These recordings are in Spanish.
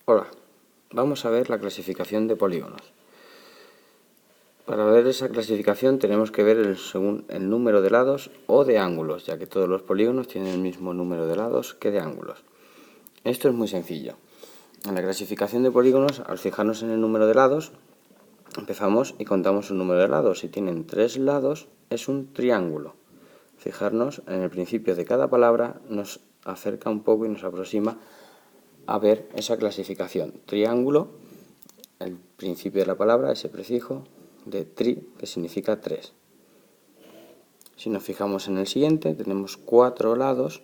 Hola, vamos a ver la clasificación de polígonos. Para ver esa clasificación tenemos que ver según el número de lados o de ángulos, ya que todos los polígonos tienen el mismo número de lados que de ángulos. Esto es muy sencillo. En la clasificación de polígonos, al fijarnos en el número de lados, empezamos y contamos un número de lados. Si tienen 3 lados, es un triángulo. Fijarnos en el principio de cada palabra nos acerca un poco y nos aproxima a ver esa clasificación. Triángulo, el principio de la palabra, ese prefijo de tri, que significa 3. Si nos fijamos en el siguiente, tenemos 4 lados.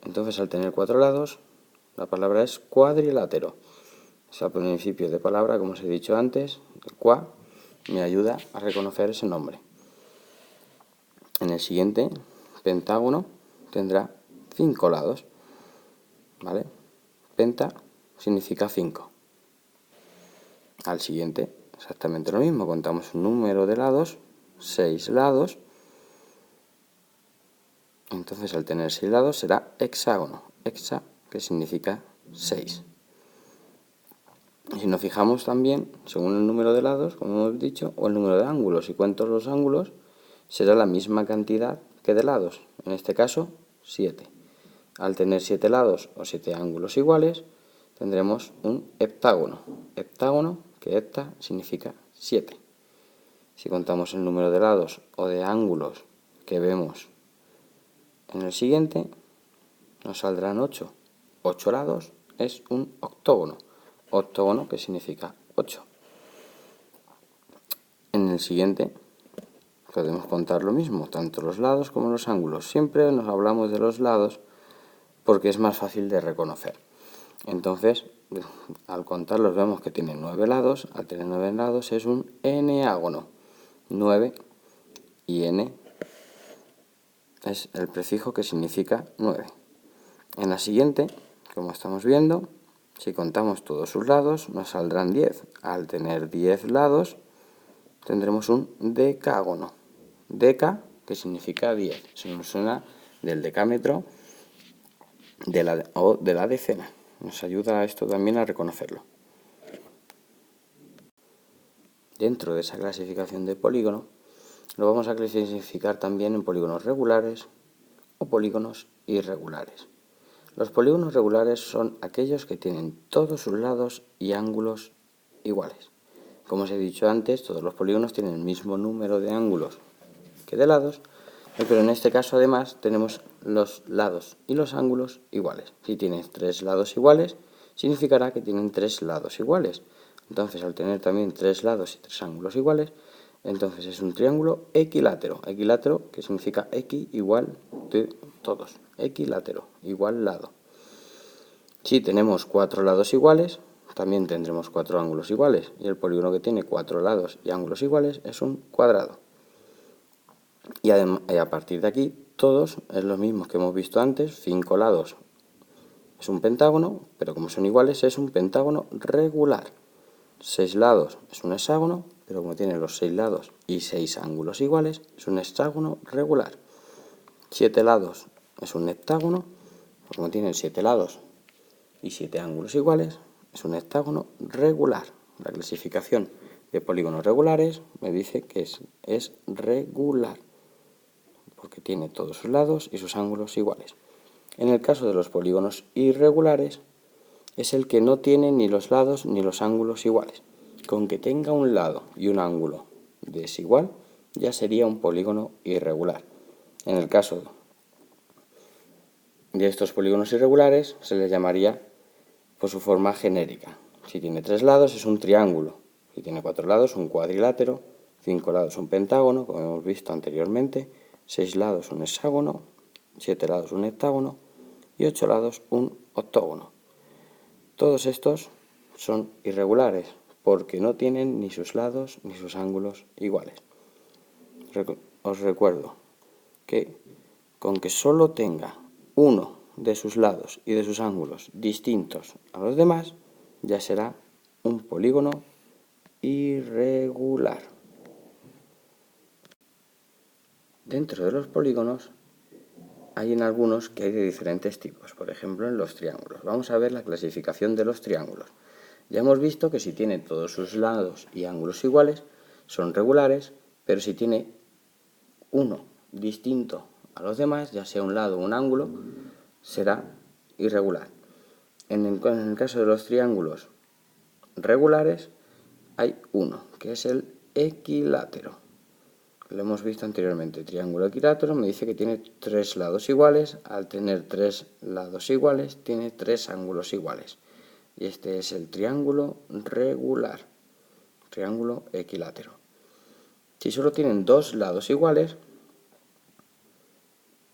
Entonces, al tener 4 lados, la palabra es cuadrilátero. Ese principio de palabra, como os he dicho antes, el qua, me ayuda a reconocer ese nombre. En el siguiente, pentágono, tendrá 5 lados. ¿Vale? Penta significa 5. Al siguiente, exactamente lo mismo. Contamos un número de lados, 6 lados. Entonces, al tener 6 lados, será hexágono. Hexa, que significa 6. Y si nos fijamos también, según el número de lados, como hemos dicho, o el número de ángulos, si cuento los ángulos, será la misma cantidad que de lados. En este caso, 7. Al tener 7 lados o 7 ángulos iguales, tendremos un heptágono. Heptágono, que hepta significa 7. Si contamos el número de lados o de ángulos que vemos en el siguiente, nos saldrán 8. 8 lados es un octógono. Octógono, que significa 8. En el siguiente podemos contar lo mismo, tanto los lados como los ángulos. Siempre nos hablamos de los lados porque es más fácil de reconocer. Entonces, al contarlos vemos que tienen 9 lados. Al tener 9 lados es un eneágono. 9 y n es el prefijo que significa 9. En la siguiente, como estamos viendo, si contamos todos sus lados, nos saldrán 10. Al tener 10 lados, tendremos un decágono. Deca, que significa 10. Se nos suena del decámetro o de la decena. Nos ayuda esto también a reconocerlo. Dentro de esa clasificación de polígono, lo vamos a clasificar también en polígonos regulares o polígonos irregulares. Los polígonos regulares son aquellos que tienen todos sus lados y ángulos iguales. Como os he dicho antes, todos los polígonos tienen el mismo número de ángulos que de lados, pero en este caso además tenemos los lados y los ángulos iguales. Si tienes 3 lados iguales, significará que tienen 3 lados iguales. Entonces, al tener también 3 lados y 3 ángulos iguales, entonces es un triángulo equilátero. Equilátero, que significa equi, igual de todos. Equilátero, igual lado. Si tenemos 4 lados iguales, también tendremos 4 ángulos iguales. Y el polígono que tiene 4 lados y ángulos iguales es un cuadrado. Y a partir de aquí, todos es lo mismo que hemos visto antes. 5 lados es un pentágono, pero como son iguales es un pentágono regular. 6 lados es un hexágono, pero como tiene los 6 lados y 6 ángulos iguales, es un hexágono regular. 7 lados es un heptágono, como tiene 7 lados y 7 ángulos iguales, es un heptágono regular. La clasificación de polígonos regulares me dice que es regular, porque tiene todos sus lados y sus ángulos iguales. En el caso de los polígonos irregulares, es el que no tiene ni los lados ni los ángulos iguales. Con que tenga un lado y un ángulo desigual, ya sería un polígono irregular. En el caso de estos polígonos irregulares, se les llamaría por su forma genérica. Si tiene 3 lados, es un triángulo. Si tiene 4 lados, un cuadrilátero. 5 lados, un pentágono, como hemos visto anteriormente. 6 lados, un hexágono. 7 lados, un heptágono. Y 8 lados, un octógono. Todos estos son irregulares porque no tienen ni sus lados ni sus ángulos iguales. Os recuerdo que con que solo tenga uno de sus lados y de sus ángulos distintos a los demás, ya será un polígono irregular. Dentro de los polígonos hay en algunos que hay de diferentes tipos, por ejemplo en los triángulos. Vamos a ver la clasificación de los triángulos. Ya hemos visto que si tiene todos sus lados y ángulos iguales, son regulares, pero si tiene uno distinto a los demás, ya sea un lado o un ángulo, será irregular. En el caso de los triángulos regulares, hay uno, que es el equilátero. Lo hemos visto anteriormente. Triángulo equilátero me dice que tiene 3 lados iguales. Al tener 3 lados iguales, tiene 3 ángulos iguales. Y este es el triángulo regular, triángulo equilátero. Si solo tienen 2 lados iguales,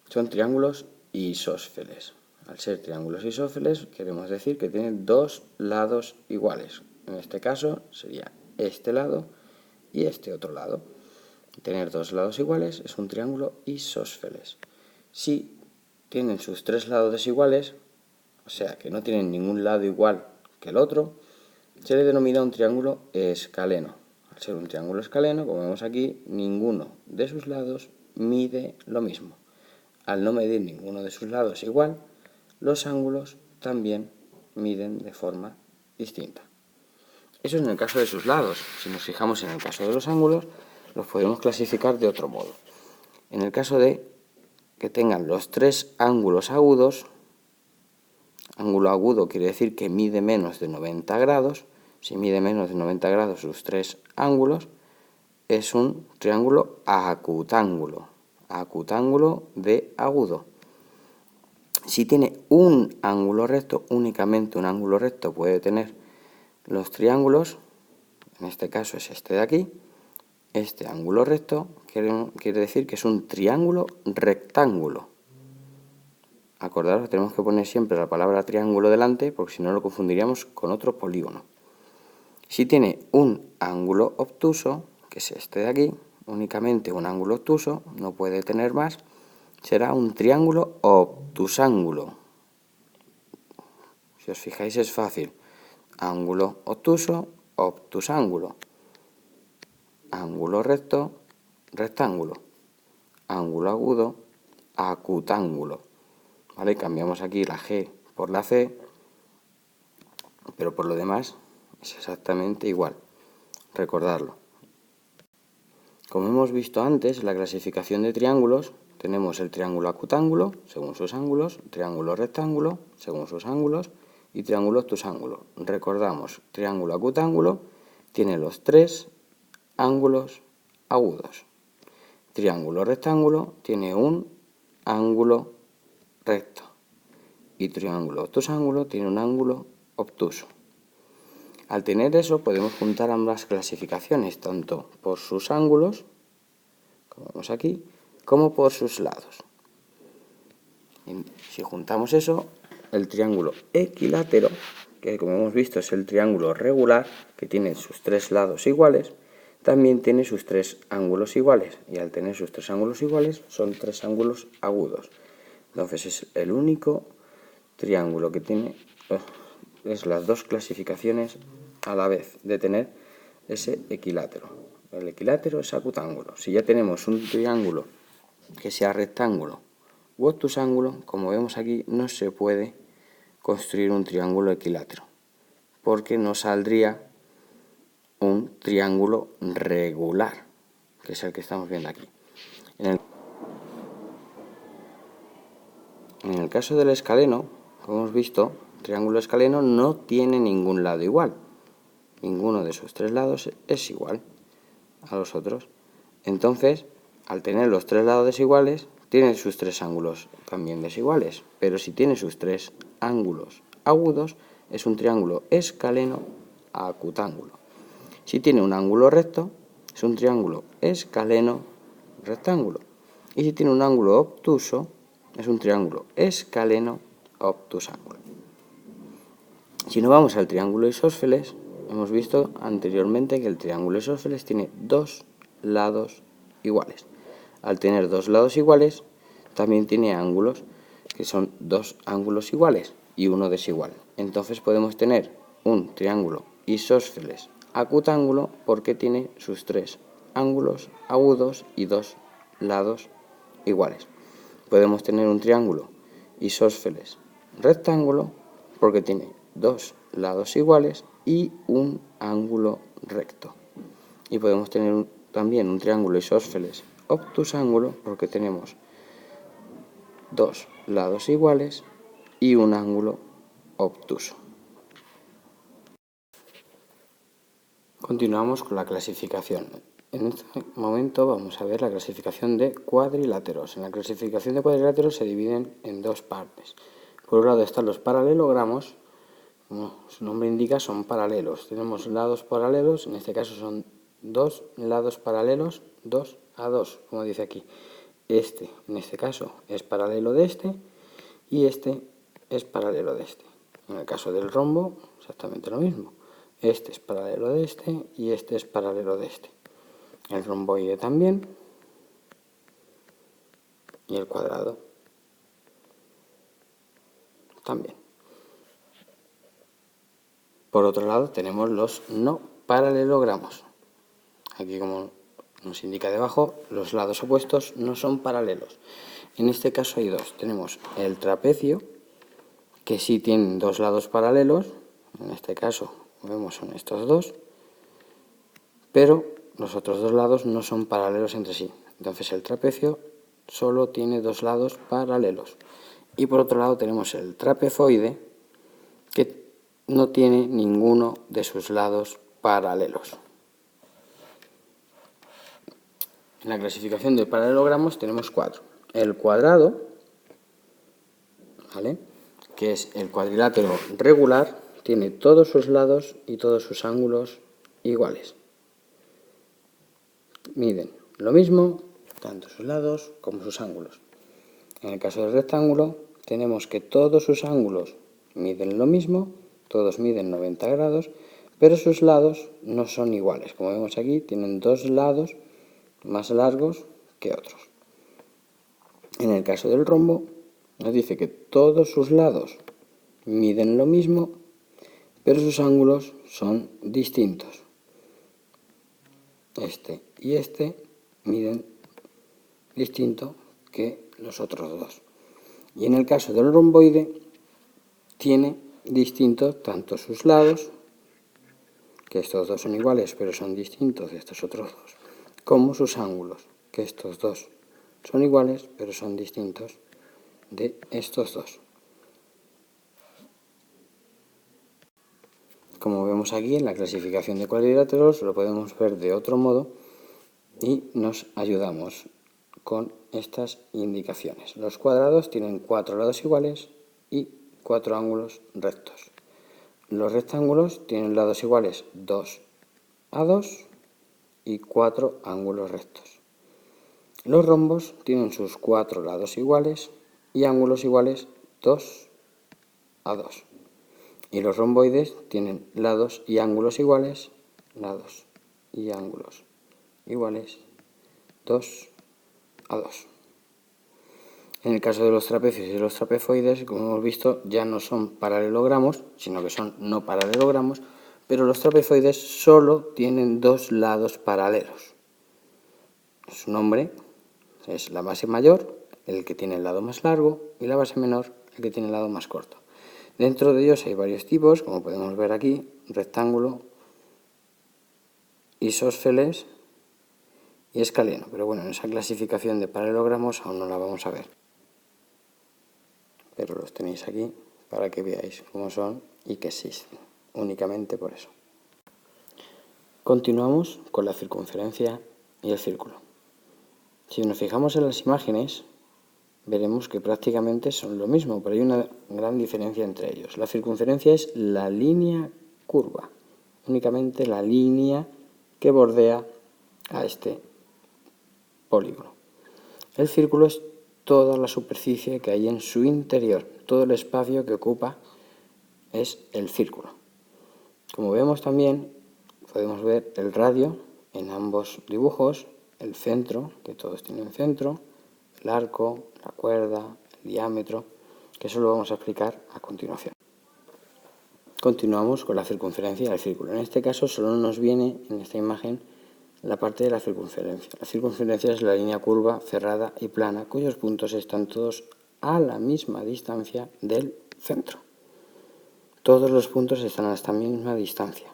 son triángulos isósceles. Al ser triángulos isósceles, queremos decir que tienen 2 lados iguales. En este caso sería este lado y este otro lado. Tener 2 lados iguales es un triángulo isósceles. Si tienen sus 3 lados desiguales, o sea que no tienen ningún lado igual que el otro, se le denomina un triángulo escaleno. Al ser un triángulo escaleno, como vemos aquí, ninguno de sus lados mide lo mismo. Al no medir ninguno de sus lados igual, los ángulos también miden de forma distinta. Eso es en el caso de sus lados. Si nos fijamos en el caso de los ángulos, los podemos clasificar de otro modo. En el caso de que tengan los 3 ángulos agudos, ángulo agudo quiere decir que mide menos de 90 grados, si mide menos de 90 grados sus 3 ángulos, es un triángulo acutángulo, acutángulo de agudo. Si tiene un ángulo recto, únicamente un ángulo recto puede tener los triángulos, en este caso es este de aquí. Este ángulo recto quiere decir que es un triángulo rectángulo. Acordaros que tenemos que poner siempre la palabra triángulo delante, porque si no lo confundiríamos con otro polígono. Si tiene un ángulo obtuso, que es este de aquí, únicamente un ángulo obtuso, no puede tener más, será un triángulo obtusángulo. Si os fijáis es fácil. Ángulo obtuso, obtusángulo. Ángulo recto, rectángulo. Ángulo agudo, acutángulo. ¿Vale? Cambiamos aquí la G por la C, pero por lo demás es exactamente igual. Recordarlo. Como hemos visto antes, la clasificación de triángulos, tenemos el triángulo acutángulo, según sus ángulos, triángulo rectángulo, según sus ángulos, y triángulo obtusángulo. Recordamos, triángulo acutángulo tiene los 3 ángulos agudos. Triángulo rectángulo tiene un ángulo recto. Y triángulo obtusángulo tiene un ángulo obtuso. Al tener eso podemos juntar ambas clasificaciones, tanto por sus ángulos, como vemos aquí, como por sus lados. Y si juntamos eso, el triángulo equilátero, que como hemos visto es el triángulo regular, que tiene sus 3 lados iguales, también tiene sus 3 ángulos iguales. Y al tener sus 3 ángulos iguales, son 3 ángulos agudos. Entonces es el único triángulo que tiene es las dos clasificaciones a la vez de tener ese equilátero. El equilátero es acutángulo. Si ya tenemos un triángulo que sea rectángulo u obtusángulo, como vemos aquí, no se puede construir un triángulo equilátero, porque no saldría un triángulo regular, que es el que estamos viendo aquí. En el caso del escaleno, como hemos visto, el triángulo escaleno no tiene ningún lado igual. Ninguno de sus 3 lados es igual a los otros. Entonces, al tener los 3 lados desiguales, tiene sus 3 ángulos también desiguales. Pero si tiene sus 3 ángulos agudos, es un triángulo escaleno acutángulo. Si tiene un ángulo recto, es un triángulo escaleno rectángulo. Y si tiene un ángulo obtuso, es un triángulo escaleno obtusángulo. Si nos vamos al triángulo isósceles, hemos visto anteriormente que el triángulo isósceles tiene 2 lados iguales. Al tener 2 lados iguales, también tiene ángulos, que son 2 ángulos iguales y uno desigual. Entonces podemos tener un triángulo isósceles acutángulo porque tiene sus 3 ángulos agudos y 2 lados iguales. podemos tener un triángulo isósceles rectángulo porque tiene dos lados iguales y un ángulo recto. Y podemos tener también un triángulo isósceles obtusángulo porque tenemos dos lados iguales y un ángulo obtuso. Continuamos con la clasificación. En este momento vamos a ver la clasificación de cuadriláteros. En la clasificación de cuadriláteros se dividen en dos partes. Por un lado están los paralelogramos, como su nombre indica, son paralelos. Tenemos lados paralelos, en este caso son dos lados paralelos, 2 a 2, como dice aquí. Este, en este caso, es paralelo de este y este es paralelo de este. En el caso del rombo, exactamente lo mismo. Este es paralelo de este y este es paralelo de este. El romboide también y el cuadrado también. Por otro lado tenemos los no paralelogramos. Aquí, como nos indica debajo, los lados opuestos no son paralelos. En este caso hay dos. Tenemos el trapecio, que sí tiene dos lados paralelos. En este caso vemos son estos dos, pero los otros dos lados no son paralelos entre sí. Entonces el trapecio solo tiene dos lados paralelos. Y por otro lado tenemos el trapezoide, que no tiene ninguno de sus lados paralelos. En la clasificación de paralelogramos tenemos cuatro. El cuadrado, ¿vale?, que es el cuadrilátero regular, tiene todos sus lados y todos sus ángulos iguales. Miden lo mismo, tanto sus lados como sus ángulos. En el caso del rectángulo, tenemos que todos sus ángulos miden lo mismo, todos miden 90 grados, pero sus lados no son iguales. Como vemos aquí, tienen dos lados más largos que otros. En el caso del rombo, nos dice que todos sus lados miden lo mismo, pero sus ángulos son distintos. Este y este miden distinto que los otros dos. Y en el caso del romboide, tiene distintos tanto sus lados, que estos dos son iguales pero son distintos de estos otros dos, como sus ángulos, que estos dos son iguales pero son distintos de estos dos. Como vemos aquí en la clasificación de cuadriláteros, lo podemos ver de otro modo y nos ayudamos con estas indicaciones. Los cuadrados tienen cuatro lados iguales y cuatro ángulos rectos. Los rectángulos tienen lados iguales 2 a 2 y cuatro ángulos rectos. Los rombos tienen sus cuatro lados iguales y ángulos iguales 2 a 2. Y los romboides tienen lados y ángulos iguales, 2 a 2. En el caso de los trapecios y los trapezoides, como hemos visto, ya no son paralelogramos, sino que son no paralelogramos, pero los trapezoides solo tienen dos lados paralelos. Su nombre es la base mayor, el que tiene el lado más largo, y la base menor, el que tiene el lado más corto. Dentro de ellos hay varios tipos, como podemos ver aquí: rectángulo, isósceles y escaleno. Pero bueno, en esa clasificación de paralelogramos aún no la vamos a ver. Pero los tenéis aquí para que veáis cómo son y que existen, únicamente por eso. Continuamos con la circunferencia y el círculo. Si nos fijamos en las imágenes, veremos que prácticamente son lo mismo, pero hay una gran diferencia entre ellos. La circunferencia es la línea curva, únicamente la línea que bordea a este polígono. El círculo es toda la superficie que hay en su interior, todo el espacio que ocupa es el círculo. Como vemos también, podemos ver el radio en ambos dibujos, el centro, que todos tienen centro, el arco, la cuerda, el diámetro, que eso lo vamos a explicar a continuación. Continuamos con la circunferencia del círculo. En este caso solo nos viene en esta imagen la parte de la circunferencia. La circunferencia es la línea curva, cerrada y plana, cuyos puntos están todos a la misma distancia del centro. Todos los puntos están a esta misma distancia,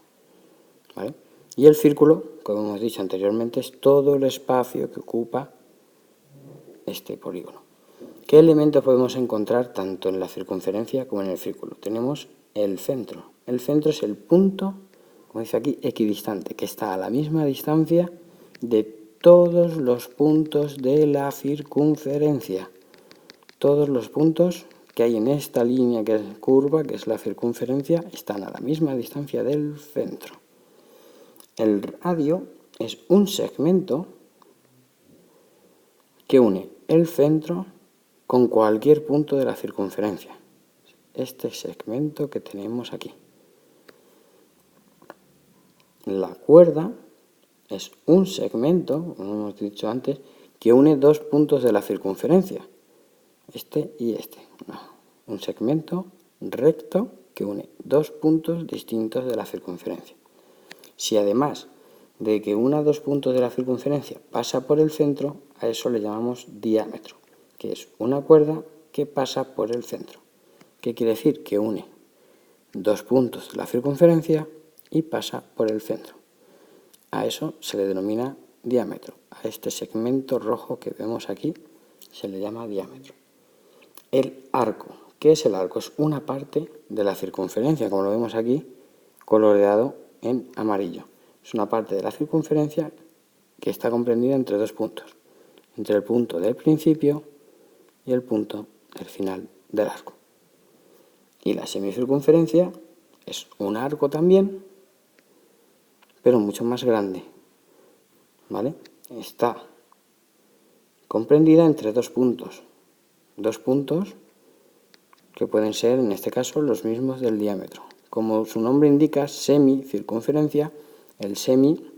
¿vale? Y el círculo, como hemos dicho anteriormente, es todo el espacio que ocupa este polígono. ¿Qué elementos podemos encontrar tanto en la circunferencia como en el círculo? Tenemos el centro. El centro es el punto, como dice aquí, equidistante, que está a la misma distancia de todos los puntos de la circunferencia. Todos los puntos que hay en esta línea que es curva, que es la circunferencia, están a la misma distancia del centro. El radio es un segmento que une el centro con cualquier punto de la circunferencia. Este segmento que tenemos aquí. La cuerda es un segmento, como hemos dicho antes, que une dos puntos de la circunferencia. Este y este. Un segmento recto que une dos puntos distintos de la circunferencia. Si además de que una dos puntos de la circunferencia pasa por el centro, a eso le llamamos diámetro, que es una cuerda que pasa por el centro. ¿Qué quiere decir? Que une dos puntos de la circunferencia y pasa por el centro. A eso se le denomina diámetro. A este segmento rojo que vemos aquí se le llama diámetro. El arco. ¿Qué es el arco? Es una parte de la circunferencia, como lo vemos aquí, coloreado en amarillo. Es una parte de la circunferencia que está comprendida entre dos puntos, entre el punto del principio y el punto del final del arco. Y la semicircunferencia es un arco también, pero mucho más grande, ¿vale? Está comprendida entre dos puntos que pueden ser, en este caso, los mismos del diámetro. Como su nombre indica, semicircunferencia, el semi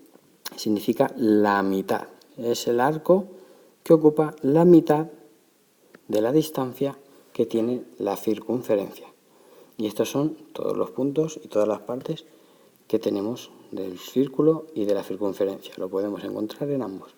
significa la mitad. Es el arco que ocupa la mitad de la distancia que tiene la circunferencia. Y estos son todos los puntos y todas las partes que tenemos del círculo y de la circunferencia. Lo podemos encontrar en ambos.